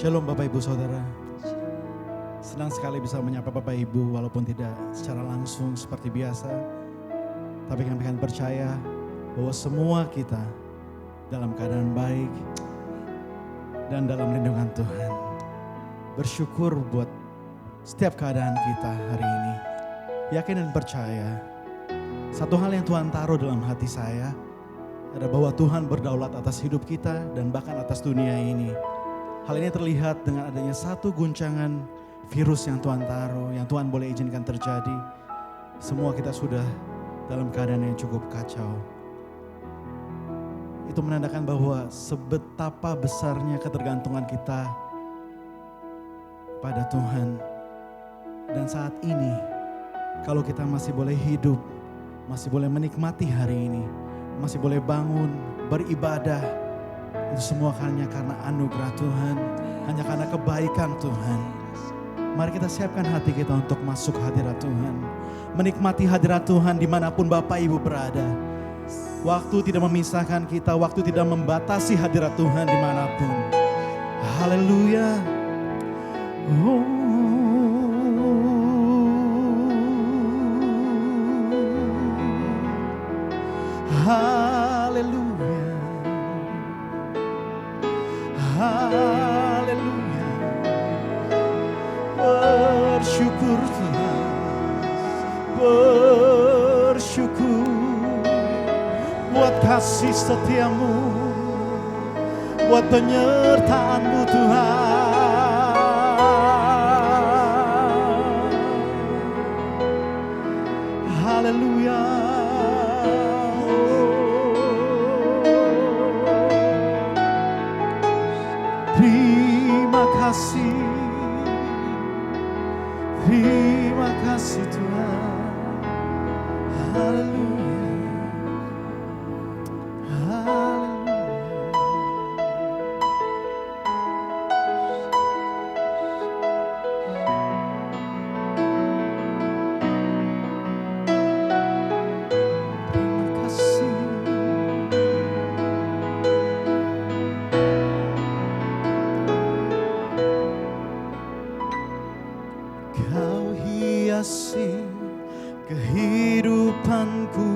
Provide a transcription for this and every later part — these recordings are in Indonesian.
Shalom Bapak Ibu Saudara. Senang sekali bisa menyapa Bapak Ibu walaupun tidak secara langsung seperti biasa. Tapi kami akan percaya bahwa semua kita dalam keadaan baik dan dalam lindungan Tuhan. Bersyukur buat setiap keadaan kita hari ini. Yakin dan percaya satu hal yang Tuhan taruh dalam hati saya ada bahwa Tuhan berdaulat atas hidup kita dan bahkan atas dunia ini. Hal ini terlihat dengan adanya satu guncangan virus yang Tuhan taruh, yang Tuhan boleh izinkan terjadi. Semua kita sudah dalam keadaan yang cukup kacau. Itu menandakan bahwa sebetapa besarnya ketergantungan kita pada Tuhan. Dan saat ini, kalau kita masih boleh hidup, masih boleh menikmati hari ini, masih boleh bangun, beribadah, itu semua hanya karena anugerah Tuhan, hanya karena kebaikan Tuhan. Mari kita siapkan hati kita untuk masuk hadirat Tuhan. Menikmati hadirat Tuhan dimanapun Bapak Ibu berada. Waktu tidak memisahkan kita, waktu tidak membatasi hadirat Tuhan dimanapun. Haleluya. Oh. Haleluya. Haleluya. Bersyukur Tuhan, bersyukur buat kasih setiamu, buat penyertaan-Mu Tuhan. Haleluya. Terima kasih, terima kasih Tuhan. Haleluya, haleluya. Terima kasih. Kau hiasi kehidupanku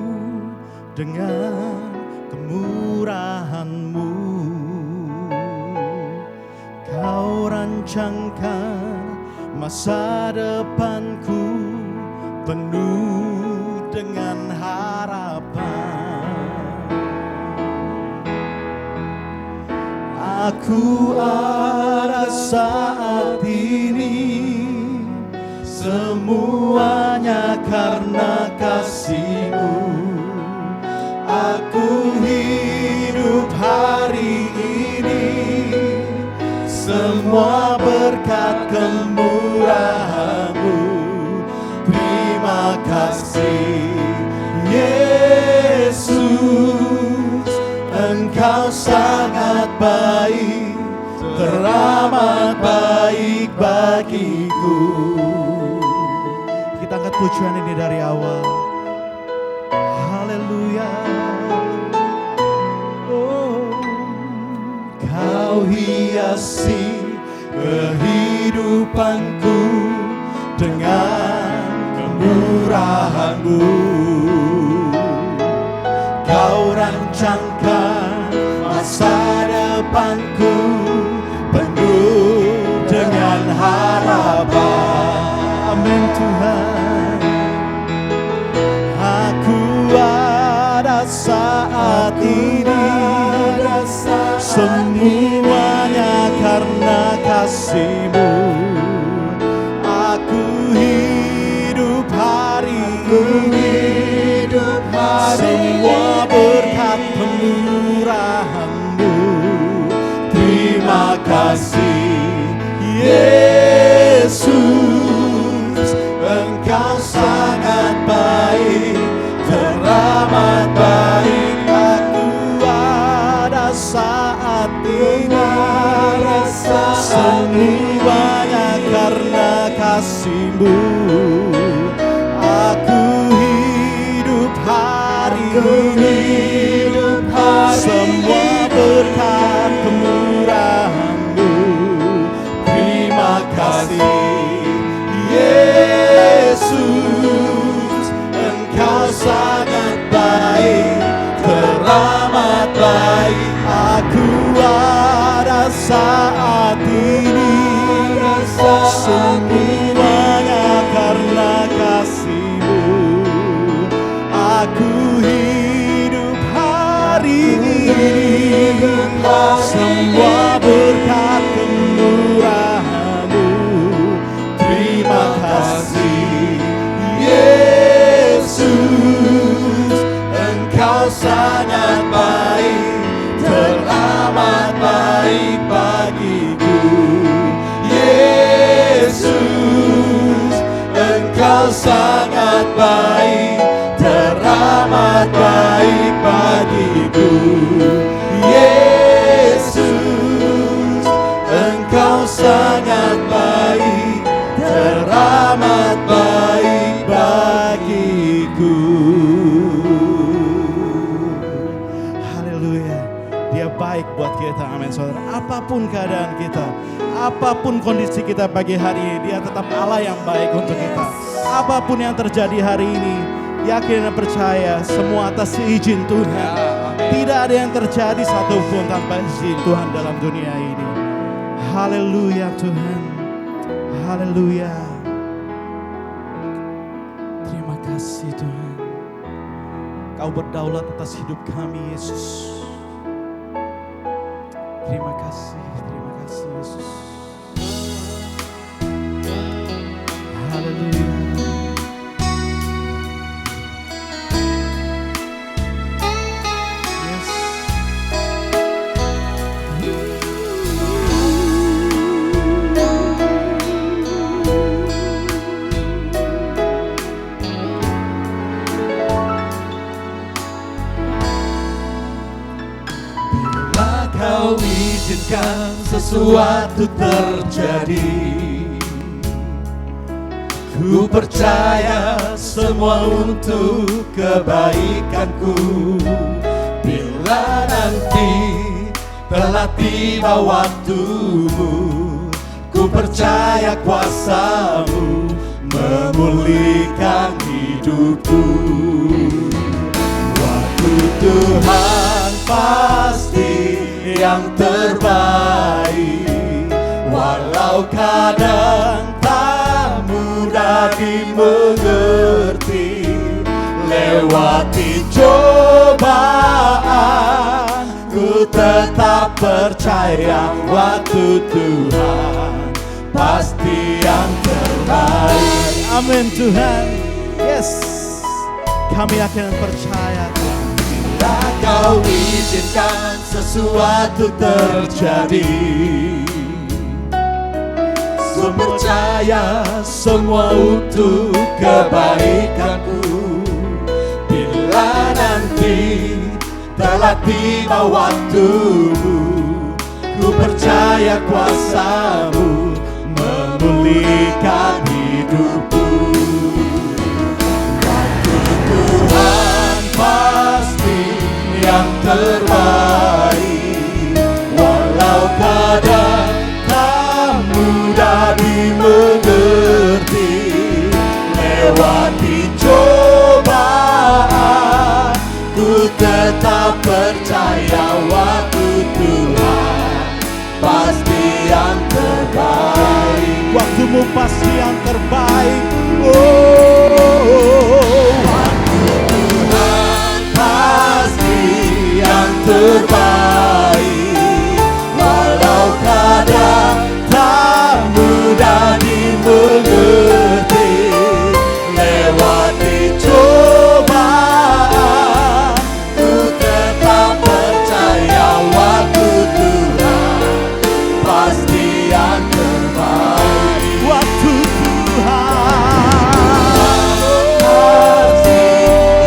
dengan kemurahan-Mu. Kau rancangkan masa depanku penuh dengan harapan. Aku ada saat ini, semuanya karena kasih-Mu. Aku hidup hari ini, semua berkat kemurahan-Mu. Terima kasih Yesus, Engkau sangat baik, teramat baik bagiku. Kita angkat pujian ini dari awal. Haleluya. Oh, Kau hiasi kehidupanku dengan kemurahan-Mu. Kau rancangkan masa depanku penuh dengan harapan. Amin Tuhan. Aku ada saat ini, semuanya karena kasih-Mu. Aku hidup hari ini, semua berkat kemurahan-Mu. Terima kasih Yesus, Engkau sangat baik, teramat baik. Aku ada saat ini, semuanya karena kasih-Mu. Aku hidup hari ini, semua berkat kemurahan-Mu. saat ini. Semuanya karena kasih-Mu. Aku hidup hari ini, semua berkat kemurahan-Mu. Terima kasih Yesus, Engkau sangat baik, teramat baik bagiku. Yesus, Engkau sangat baik, teramat baik bagiku. Yesus, Engkau sangat baik, teramat baik bagiku. Haleluya. Dia baik buat kita, amin saudara. Apapun keadaan kita, apapun kondisi kita pagi hari ini, Dia tetap Allah yang baik untuk kita. Apapun yang terjadi hari ini, yakin dan percaya semua atas izin Tuhan. Tidak ada yang terjadi satupun tanpa izin Tuhan dalam dunia ini. Haleluya Tuhan. Haleluya. Terima kasih Tuhan. Kau berdaulat atas hidup kami Yesus. Terima kasih Yesus. Haleluya. Yes. Bila Kau izinkan sesuatu terjadi, ku percaya semua untuk kebaikanku. Bila nanti telah tiba waktumu, ku percaya kuasa-Mu memulihkan hidupku. Waktu Tuhan pasti yang terbaik, walau kadang tak mudah dimengerti. Lewati cobaan, ku tetap percaya waktu Tuhan pasti yang terbaik. Amin Tuhan. Yes, kami akan percaya Tuhan. Bila Kau izinkan sesuatu terjadi, ku percaya semua untuk kebaikanku. Bila nanti telah tiba waktumu, ku percaya kuasa-Mu memulihkan hidupku. Waktu Tuhan pasti yang terbaik, walau kadang tak mudah dimengerti. Lewati cobaan, ku tetap percaya waktu Tuhan pasti yang terbaik. Waktu-Mu pasti yang terbaik. Waktu Tuhan pasti yang terbaik, walau kadang tak mudah dimengerti. Lewati cobaan, ku tetap percaya waktu Tuhan pasti yang terbaik. Waktu Tuhan pasti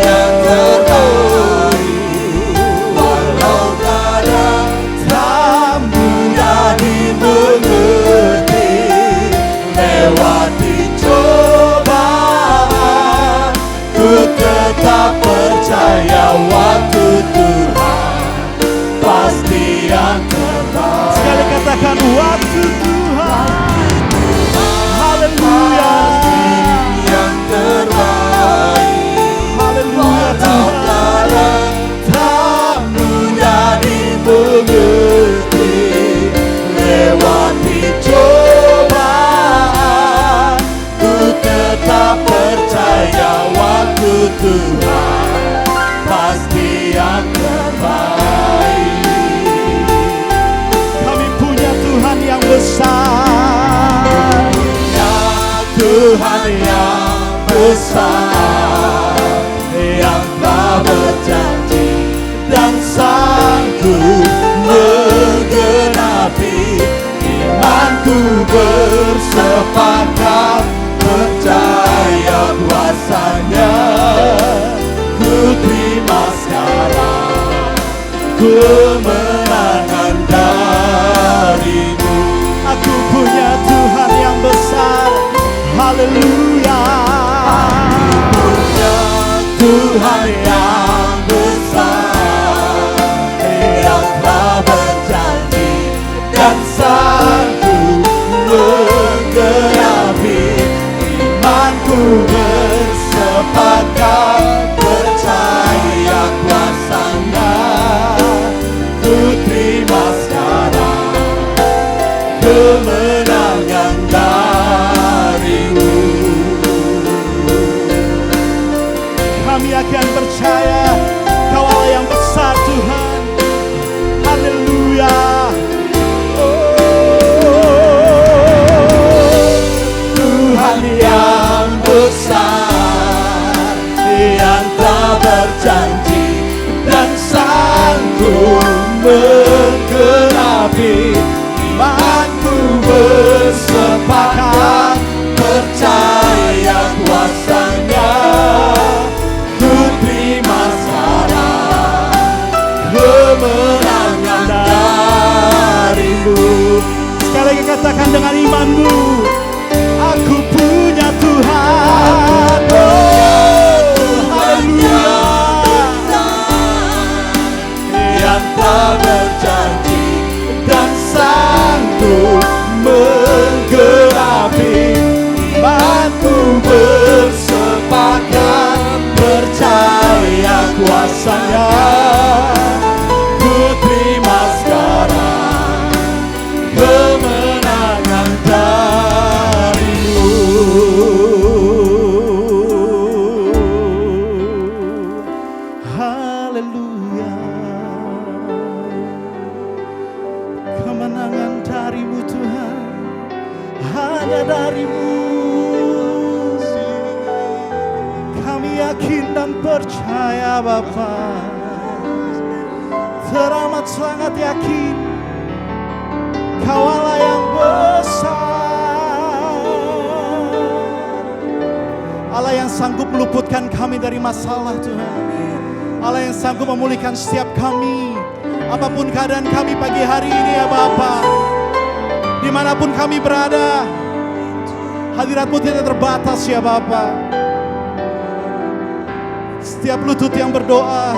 yang terbaik, walau kadang tak mudah dimengerti. Lewati cobaan, ku tetap percaya waktu Tuhan pasti yang terbaik. Sekali katakan waktu Tuhan, haleluya, yang terbaik. Haleluya Tuhan, tak mudah dimengerti. besar yang telah berjanji dan sanggup menggenapi. Imanku bersepakat percaya kuasanya. Ku terima sekarang kemenangan darimu. Aku punya Tuhan yang besar. Haleluya. Aku punya Tuhan yang besar yang telah berjanji dan sanggup menggenapi. Imanku bersepakat percaya kuasanya. Ku terima sekarang kemenangan darimu. Kami akan percaya Kau Allah yang besar Tuhan. Haleluya. Tuhan yang besar yang telah berjanji dan sanggup menggenapi. Imanku bersepakat percaya kuasanya. Ku terima sekarang kemenangan darimu. Sekali lagi katakan dengan imanmu. Aku punya Tuhan. Haleluya. Yang telah berjanji dan sanggup menggenapi. Imanku bersepakat percaya kuasanya. Ku terima sekarang kemenangan darimu. Haleluya. Kemenangan darimu Tuhan. Hanya darimu. Kami yakin dan percaya Bapa. Teramat sangat yakin Kau Allah yang besar. Allah yang sanggup meluputkan kami dari masalah Tuhan. Allah yang sanggup memulihkan setiap kami. Apapun keadaan kami pagi hari ini ya Bapa. Dimanapun kami berada, hadirat-Mu tidak terbatas ya Bapa. Setiap lutut yang berdoa,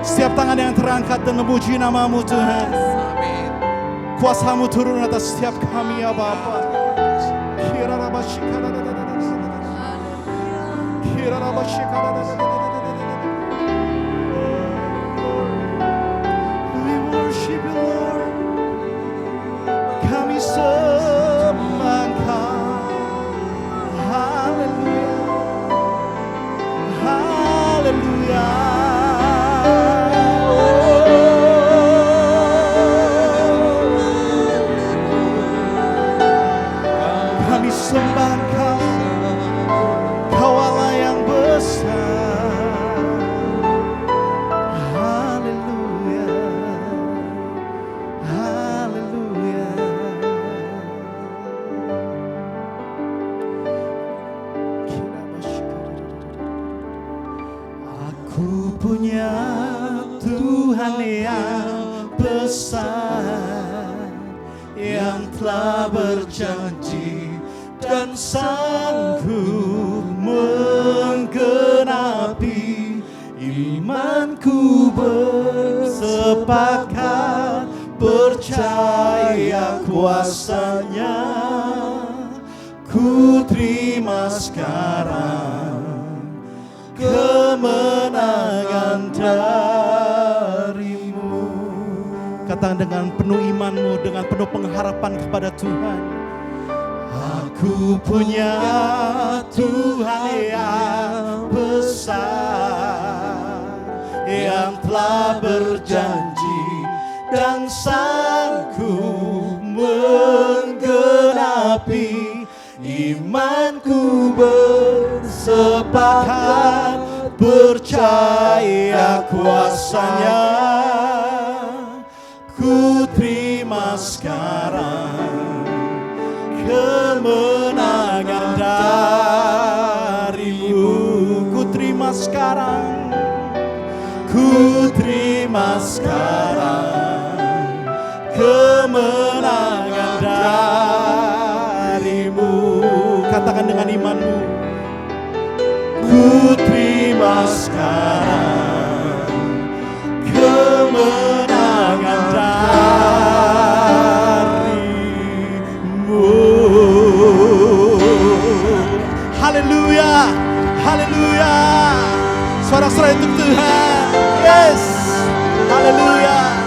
setiap tangan yang terangkat dan memuji nama-Mu Tuhan. Kuasa-Mu turun atas setiap kami ya Bapa. We worship you Lord. Kami sembah Kau. Haleluya. Haleluya. Kami sembah Kau, Kau Allah yang besar. Haleluya. Haleluya. Aku punya Tuhan yang besar yang telah berjanji dan sanggup menggenapi. Imanku bersepakat percaya kuasanya. Ku terima sekarang kemenangan darimu. Katakan dengan penuh imanmu, dengan penuh pengharapan kepada Tuhan. Aku punya Tuhan yang besar yang telah berjanji dan sanggup menggenapi. Imanku bersepakat sepakat percaya kuasanya. Ku terima sekarang kemenangan darimu. Ku terima sekarang, ku terima sekarang kemenangan darimu. Katakan dengan imanmu. Ku terima sekarang kemenangan darimu. Haleluya, haleluya. Sorak-sorai untuk Tuhan. Yes, haleluya.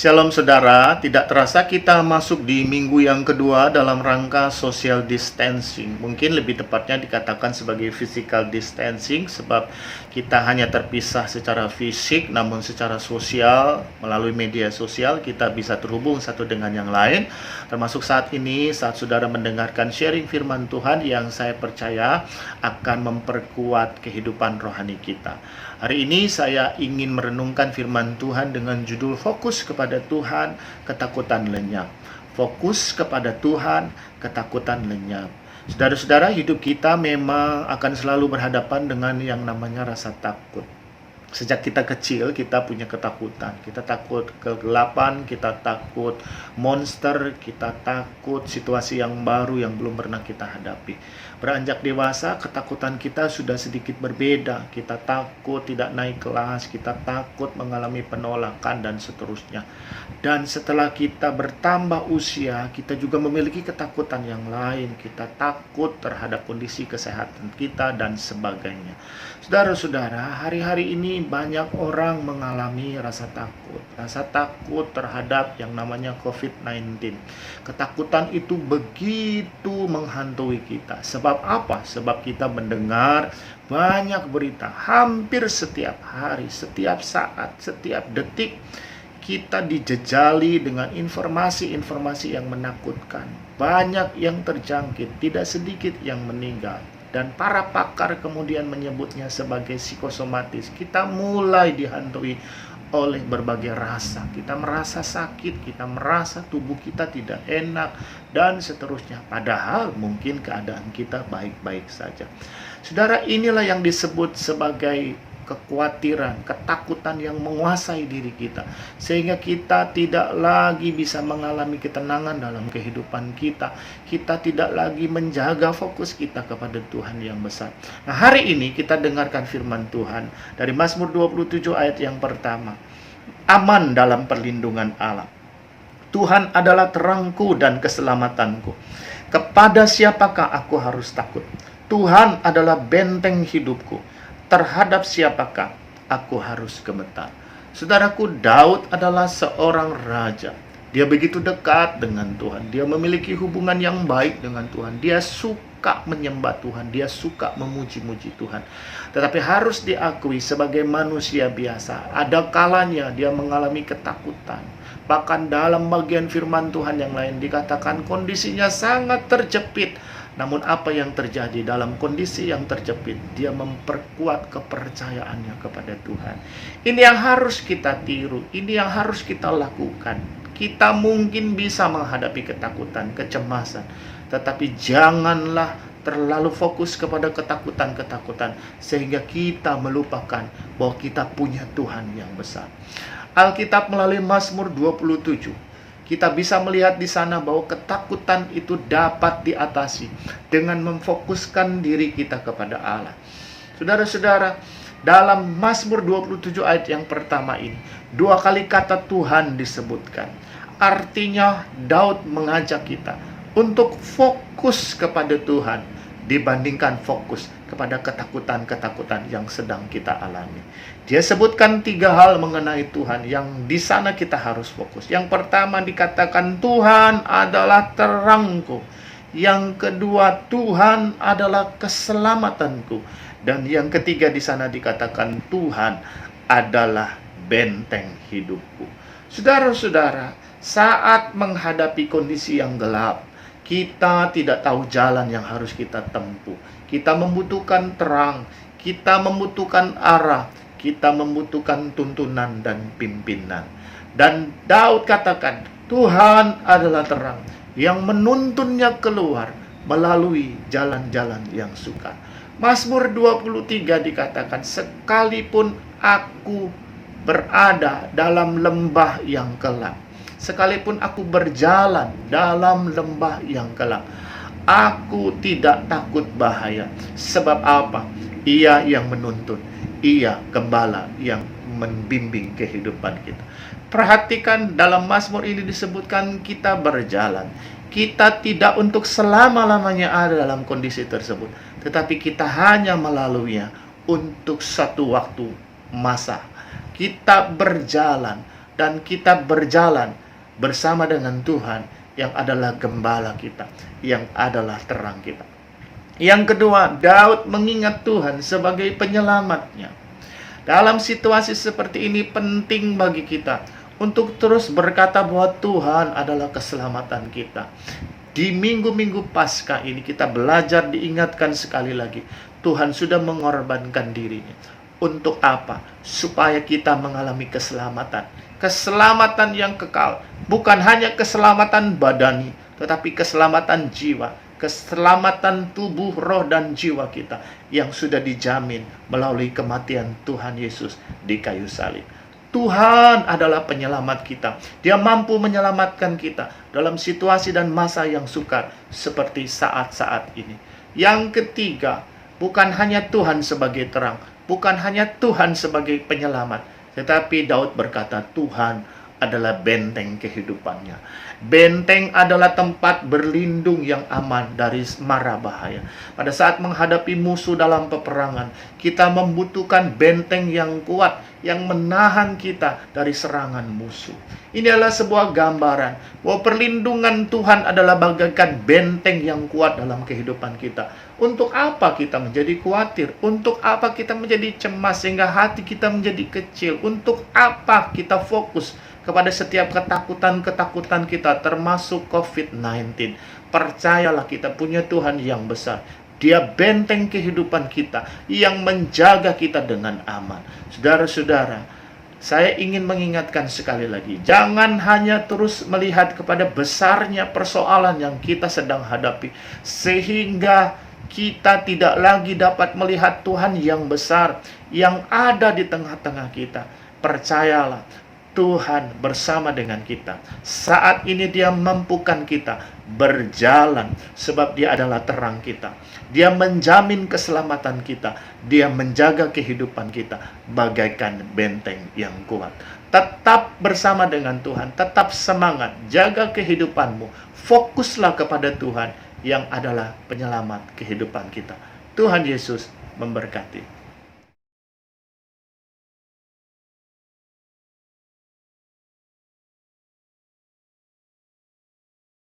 Shalom saudara, tidak terasa kita masuk di minggu yang kedua dalam rangka social distancing. Mungkin lebih tepatnya dikatakan sebagai physical distancing, sebab kita hanya terpisah secara fisik, namun secara sosial, melalui media sosial kita bisa terhubung satu dengan yang lain. Termasuk saat ini, saat saudara mendengarkan sharing firman Tuhan yang saya percaya akan memperkuat kehidupan rohani kita. Hari ini saya ingin merenungkan firman Tuhan dengan judul Fokus kepada Tuhan, Ketakutan Lenyap. Fokus kepada Tuhan, ketakutan lenyap. Saudara-saudara, hidup kita memang akan selalu berhadapan dengan yang namanya rasa takut. Sejak kita kecil, kita punya ketakutan. Kita takut kegelapan, kita takut monster, kita takut situasi yang baru yang belum pernah kita hadapi. Beranjak dewasa, ketakutan kita sudah sedikit berbeda. Kita takut tidak naik kelas, kita takut mengalami penolakan, dan seterusnya. Dan setelah kita bertambah usia, kita juga memiliki ketakutan yang lain. Kita takut terhadap kondisi kesehatan kita, dan sebagainya. Saudara-saudara, hari-hari ini banyak orang mengalami rasa takut. Rasa takut terhadap yang namanya COVID-19. Ketakutan itu begitu menghantui kita. Sebab apa? Sebab kita mendengar banyak berita. Hampir setiap hari, setiap saat, setiap detik kita dijejali dengan informasi-informasi yang menakutkan. Banyak yang terjangkit, tidak sedikit yang meninggal. Dan para pakar kemudian menyebutnya sebagai psikosomatis. Kita mulai dihantui oleh berbagai rasa. Kita merasa sakit, kita merasa tubuh kita tidak enak, dan seterusnya. Padahal mungkin keadaan kita baik-baik saja. Saudara, inilah yang disebut sebagai kekhawatiran, ketakutan yang menguasai diri kita, sehingga kita tidak lagi bisa mengalami ketenangan dalam kehidupan kita. Kita tidak lagi menjaga fokus kita kepada Tuhan yang besar. Nah, hari ini kita dengarkan firman Tuhan dari Mazmur 27 ayat yang pertama. Aman dalam perlindungan Allah. Tuhan adalah terangku dan keselamatanku. Kepada siapakah aku harus takut? Tuhan adalah benteng hidupku. Terhadap siapakah aku harus gemetar? Saudaraku, Daud adalah seorang raja. Dia begitu dekat dengan Tuhan. Dia memiliki hubungan yang baik dengan Tuhan. Dia suka menyembah Tuhan. Dia suka memuji-muji Tuhan. Tetapi harus diakui sebagai manusia biasa, ada kalanya dia mengalami ketakutan. Bahkan dalam bagian firman Tuhan yang lain dikatakan kondisinya sangat terjepit. Namun apa yang terjadi dalam kondisi yang terjepit? Dia memperkuat kepercayaannya kepada Tuhan. Ini yang harus kita tiru. Ini yang harus kita lakukan. Kita mungkin bisa menghadapi ketakutan, kecemasan. Tetapi janganlah terlalu fokus kepada ketakutan-ketakutan, sehingga kita melupakan bahwa kita punya Tuhan yang besar. Alkitab melalui Mazmur 27. Kita bisa melihat di sana bahwa ketakutan itu dapat diatasi dengan memfokuskan diri kita kepada Allah. Saudara-saudara, dalam Mazmur 27 ayat yang pertama ini, 2 kali kata Tuhan disebutkan. Artinya Daud mengajak kita untuk fokus kepada Tuhan dibandingkan fokus kepada ketakutan-ketakutan yang sedang kita alami. Dia sebutkan 3 hal mengenai Tuhan yang di sana kita harus fokus. Yang pertama dikatakan Tuhan adalah terangku. Yang kedua, Tuhan adalah keselamatanku. Dan yang ketiga di sana dikatakan Tuhan adalah benteng hidupku. Saudara-saudara, saat menghadapi kondisi yang gelap, kita tidak tahu jalan yang harus kita tempuh. Kita membutuhkan terang, kita membutuhkan arah, kita membutuhkan tuntunan dan pimpinan. Dan Daud katakan, Tuhan adalah terang yang menuntunnya keluar melalui jalan-jalan yang sukar. Mazmur 23 dikatakan, sekalipun aku berada dalam lembah yang gelap, sekalipun aku berjalan dalam lembah yang gelap, aku tidak takut bahaya. Sebab apa? Ia yang menuntun, Ia gembala yang membimbing kehidupan kita. Perhatikan dalam Mazmur ini disebutkan kita berjalan. Kita tidak untuk selama-lamanya ada dalam kondisi tersebut, tetapi kita hanya melaluinya untuk satu waktu masa. Kita berjalan dan kita berjalan bersama dengan Tuhan yang adalah gembala kita, yang adalah terang kita. Yang kedua, Daud mengingat Tuhan sebagai penyelamatnya. Dalam situasi seperti ini penting bagi kita untuk terus berkata bahwa Tuhan adalah keselamatan kita. Di minggu-minggu Paskah ini kita belajar diingatkan sekali lagi, Tuhan sudah mengorbankan dirinya. Untuk apa? Supaya kita mengalami keselamatan. Keselamatan yang kekal. Bukan hanya keselamatan badani, tetapi keselamatan jiwa. Keselamatan tubuh, roh, dan jiwa kita yang sudah dijamin melalui kematian Tuhan Yesus di kayu salib. Tuhan adalah penyelamat kita. Dia mampu menyelamatkan kita dalam situasi dan masa yang sukar seperti saat-saat ini. Yang ketiga, bukan hanya Tuhan sebagai terang, bukan hanya Tuhan sebagai penyelamat, tetapi Daud berkata, Tuhan adalah benteng kehidupannya. Benteng adalah tempat berlindung yang aman dari mara bahaya. Pada saat menghadapi musuh dalam peperangan, kita membutuhkan benteng yang kuat yang menahan kita dari serangan musuh. Ini adalah sebuah gambaran bahwa perlindungan Tuhan adalah bagaikan benteng yang kuat dalam kehidupan kita. Untuk apa kita menjadi khawatir? Untuk apa kita menjadi cemas sehingga hati kita menjadi kecil? Untuk apa kita fokus kepada setiap ketakutan-ketakutan kita, termasuk COVID-19. Percayalah, kita punya Tuhan yang besar. Dia benteng kehidupan kita, yang menjaga kita dengan aman. Saudara-saudara, saya ingin mengingatkan sekali lagi, jangan hanya terus melihat kepada besarnya persoalan yang kita sedang hadapi, sehingga kita tidak lagi dapat melihat Tuhan yang besar, yang ada di tengah-tengah kita. Percayalah, Tuhan bersama dengan kita. Saat ini Dia mampukan kita berjalan, sebab Dia adalah terang kita. Dia menjamin keselamatan kita. Dia menjaga kehidupan kita bagaikan benteng yang kuat. Tetap bersama dengan Tuhan, tetap semangat, jaga kehidupanmu. Fokuslah kepada Tuhan yang adalah penyelamat kehidupan kita. Tuhan Yesus memberkati.